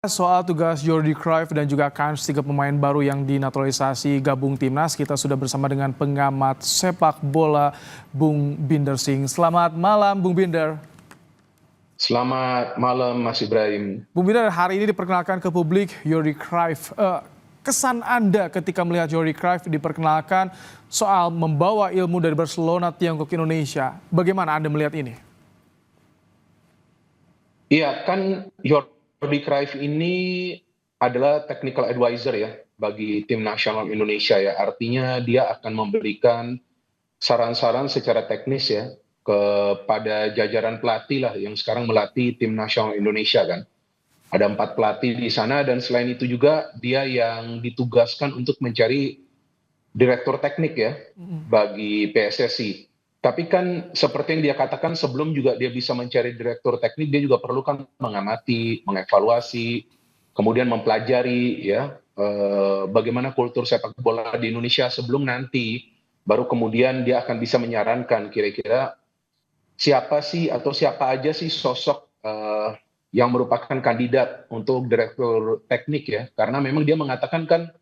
soal tugas Jordi Cruyff dan juga kans 3 pemain baru yang dinaturalisasi gabung timnas, kita sudah bersama dengan pengamat sepak bola Bung Binder Singh. Selamat malam Bung Binder. Selamat malam Mas Ibrahim. Bung Binder, hari ini diperkenalkan ke publik Jordi Cruyff. Kesan Anda ketika melihat Jordi Cruyff diperkenalkan soal membawa ilmu dari Barcelona, Tiongkok, Indonesia. Bagaimana Anda melihat ini? Iya, kan Jordi Cruyff ini adalah technical advisor ya bagi tim nasional Indonesia ya. Artinya dia akan memberikan saran-saran secara teknis ya kepada jajaran pelatih lah yang sekarang melatih tim nasional Indonesia kan. Ada 4 pelatih di sana dan selain itu juga dia yang ditugaskan untuk mencari direktur teknik ya bagi PSSI. Tapi kan seperti yang dia katakan sebelum juga dia bisa mencari direktur teknik, dia juga perlu kan mengamati, mengevaluasi, kemudian mempelajari ya bagaimana kultur sepak bola di Indonesia sebelum nanti baru kemudian dia akan bisa menyarankan kira-kira siapa sih atau siapa aja sih sosok yang merupakan kandidat untuk direktur teknik ya. Karena memang dia mengatakan kan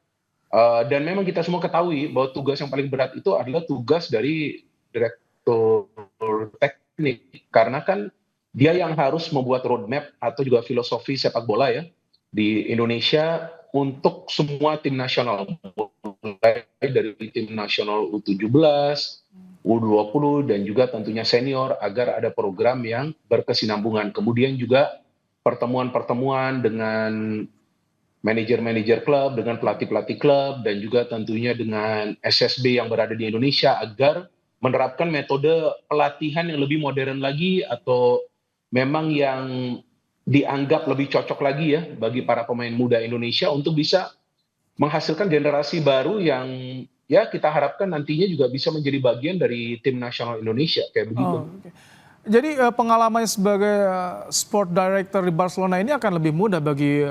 dan memang kita semua ketahui bahwa tugas yang paling berat itu adalah tugas dari direktur teknik, karena kan dia yang harus membuat roadmap atau juga filosofi sepak bola ya di Indonesia untuk semua tim nasional, mulai dari tim nasional U17, U20 dan juga tentunya senior, agar ada program yang berkesinambungan. Kemudian juga pertemuan-pertemuan dengan manajer-manajer klub, dengan pelatih-pelatih klub, dan juga tentunya dengan SSB yang berada di Indonesia agar menerapkan metode pelatihan yang lebih modern lagi atau memang yang dianggap lebih cocok lagi ya bagi para pemain muda Indonesia untuk bisa menghasilkan generasi baru yang ya kita harapkan nantinya juga bisa menjadi bagian dari tim nasional Indonesia kayak begitu. Okay. Jadi pengalaman sebagai sport director di Barcelona ini akan lebih mudah bagi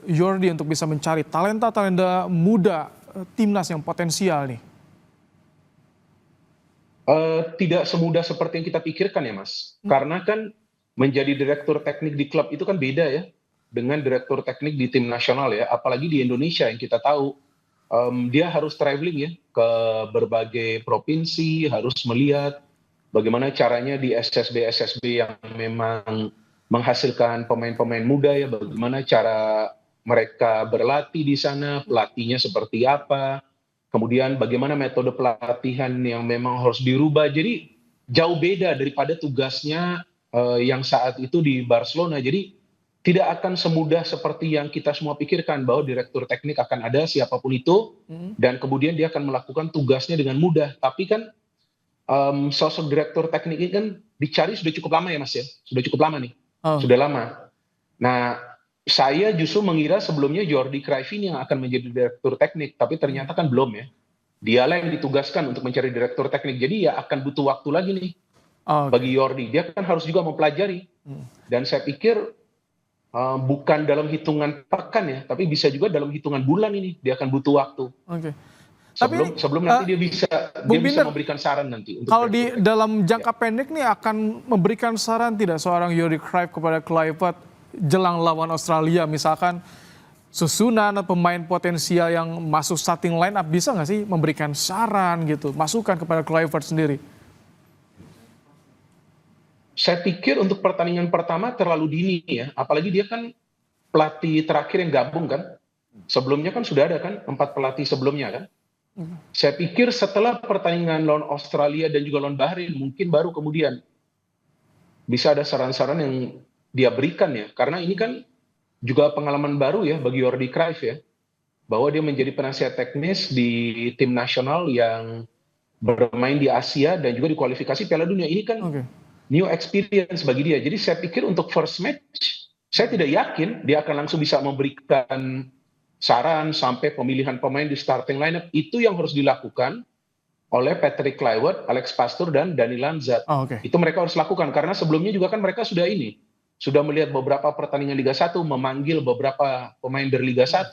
Jordi untuk bisa mencari talenta-talenta muda timnas yang potensial nih. Tidak semudah seperti yang kita pikirkan ya Mas, karena kan menjadi direktur teknik di klub itu kan beda ya dengan direktur teknik di tim nasional ya, apalagi di Indonesia yang kita tahu dia harus traveling ya ke berbagai provinsi, harus melihat bagaimana caranya di SSB yang memang menghasilkan pemain-pemain muda ya, bagaimana cara mereka berlatih di sana, pelatihnya seperti apa, kemudian bagaimana metode pelatihan yang memang harus dirubah. Jadi jauh beda daripada tugasnya yang saat itu di Barcelona. Jadi tidak akan semudah seperti yang kita semua pikirkan bahwa direktur teknik akan ada siapapun itu dan kemudian dia akan melakukan tugasnya dengan mudah. Tapi kan sosok direktur teknik ini kan dicari sudah cukup lama ya Mas ya, sudah cukup lama nih, sudah lama. Nah, saya justru mengira sebelumnya Jordi Cruyff ini yang akan menjadi direktur teknik, tapi ternyata kan belum ya. Dialah yang ditugaskan untuk mencari direktur teknik, jadi ya akan butuh waktu lagi nih bagi Jordi. Dia kan harus juga mempelajari, dan saya pikir bukan dalam hitungan pekan ya, tapi bisa juga dalam hitungan bulan ini dia akan butuh waktu. Sebelum nanti dia bisa memberikan saran nanti. Kalau di dalam jangka pendek nih akan memberikan saran tidak seorang Jordi Cruyff kepada Kluivert jelang lawan Australia, misalkan susunan pemain potensial yang masuk starting line up, bisa nggak sih memberikan saran gitu, masukan kepada Kluivert sendiri? Saya pikir untuk pertandingan pertama terlalu dini ya, apalagi dia kan pelatih terakhir yang gabung kan. Sebelumnya kan sudah ada kan 4 pelatih sebelumnya kan. Saya pikir setelah pertandingan lawan Australia dan juga lawan Bahrain mungkin baru kemudian bisa ada saran-saran yang dia berikan ya, karena ini kan juga pengalaman baru ya bagi Jordi Cruyff ya, bahwa dia menjadi penasihat teknis di tim nasional yang bermain di Asia dan juga di kualifikasi Piala Dunia. Ini kan new experience bagi dia. Jadi saya pikir untuk first match saya tidak yakin dia akan langsung bisa memberikan saran sampai pemilihan pemain di starting lineup. Itu yang harus dilakukan oleh Patrick Kluivert, Alex Pastoor dan Dani Lanzat. Itu mereka harus lakukan karena sebelumnya juga kan mereka sudah melihat beberapa pertandingan Liga 1, memanggil beberapa pemain dari Liga 1,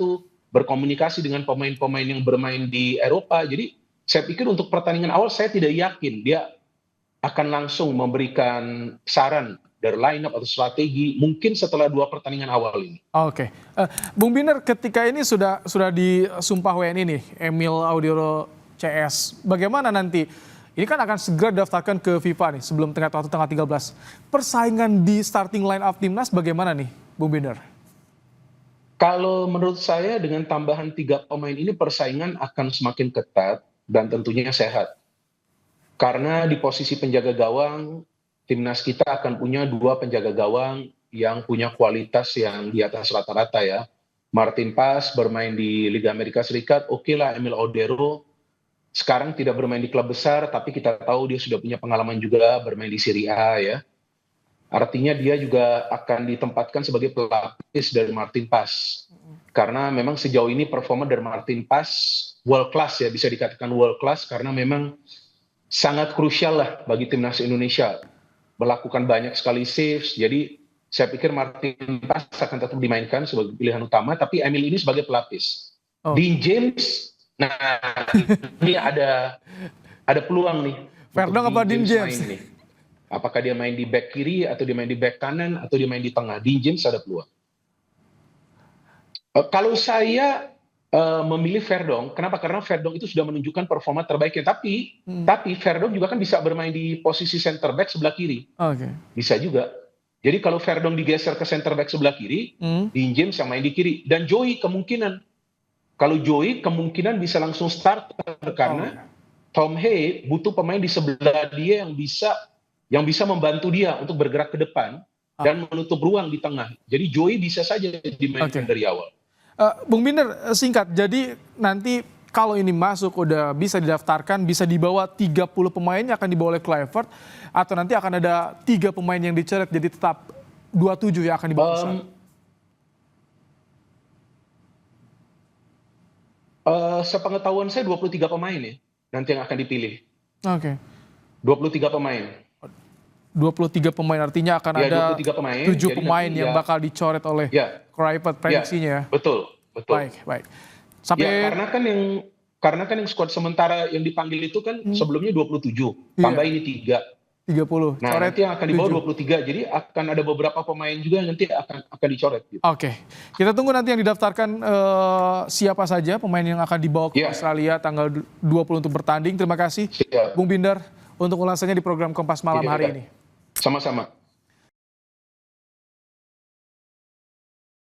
berkomunikasi dengan pemain-pemain yang bermain di Eropa. Jadi saya pikir untuk pertandingan awal saya tidak yakin dia akan langsung memberikan saran dari lineup atau strategi mungkin setelah 2 pertandingan awal ini. Oke. Bung Binder, ketika ini sudah disumpah WNI nih, Emil Audero CS. Bagaimana nanti? Ini kan akan segera didaftarkan ke FIFA nih sebelum tengah 13. Persaingan di starting line up timnas bagaimana nih, Bung Binder? Kalau menurut saya dengan tambahan 3 pemain ini persaingan akan semakin ketat dan tentunya sehat. Karena di posisi penjaga gawang, timnas kita akan punya 2 penjaga gawang yang punya kualitas yang di atas rata-rata ya. Martin Paes bermain di Liga Amerika Serikat, oke lah Emil Audero sekarang tidak bermain di klub besar, tapi kita tahu dia sudah punya pengalaman juga bermain di Serie A ya. Artinya dia juga akan ditempatkan sebagai pelapis dari Martin Paes. Karena memang sejauh ini performa dari Martin Paes world class ya, bisa dikatakan world class karena memang sangat krusial lah bagi timnas Indonesia. Melakukan banyak sekali saves, jadi saya pikir Martin Paes akan tetap dimainkan sebagai pilihan utama, tapi Emil ini sebagai pelapis. Dean James, nah ini ada peluang nih. Verdong apa Dean James? Apakah dia main di back kiri, atau dia main di back kanan, atau dia main di tengah? Dean James ada peluang. Kalau saya memilih Verdong, kenapa? Karena Verdong itu sudah menunjukkan performa terbaiknya. Tapi Verdong juga kan bisa bermain di posisi center back sebelah kiri. Bisa juga. Jadi kalau Verdong digeser ke center back sebelah kiri, Dean James yang main di kiri. Dan Joey kemungkinan bisa langsung start karena Tom Hay butuh pemain di sebelah dia yang bisa membantu dia untuk bergerak ke depan dan menutup ruang di tengah. Jadi Joey bisa saja dimainkan dari awal. Bung Binder, singkat, jadi nanti kalau ini masuk udah bisa didaftarkan, bisa dibawa 30 pemain yang akan dibawa oleh Kluivert, atau nanti akan ada 3 pemain yang dicoret jadi tetap 27 yang akan dibawa besar? Sepengetahuan saya 23 pemain ya nanti yang akan dipilih. 23 pemain. 23 pemain artinya akan ada 7 pemain yang bakal dicoret oleh Kluivert prediksinya ya. Betul. Baik. Sampai karena kan yang skuad sementara yang dipanggil itu kan sebelumnya 27, tambah ini 30. Nah, nanti yang akan dibawa 23. Jadi akan ada beberapa pemain juga yang nanti akan dicoret gitu. Oke. Kita tunggu nanti yang didaftarkan siapa saja pemain yang akan dibawa ke Australia tanggal 20 untuk bertanding. Terima kasih Bung Binder untuk ulasannya di program Kompas Malam hari ini. Sama-sama.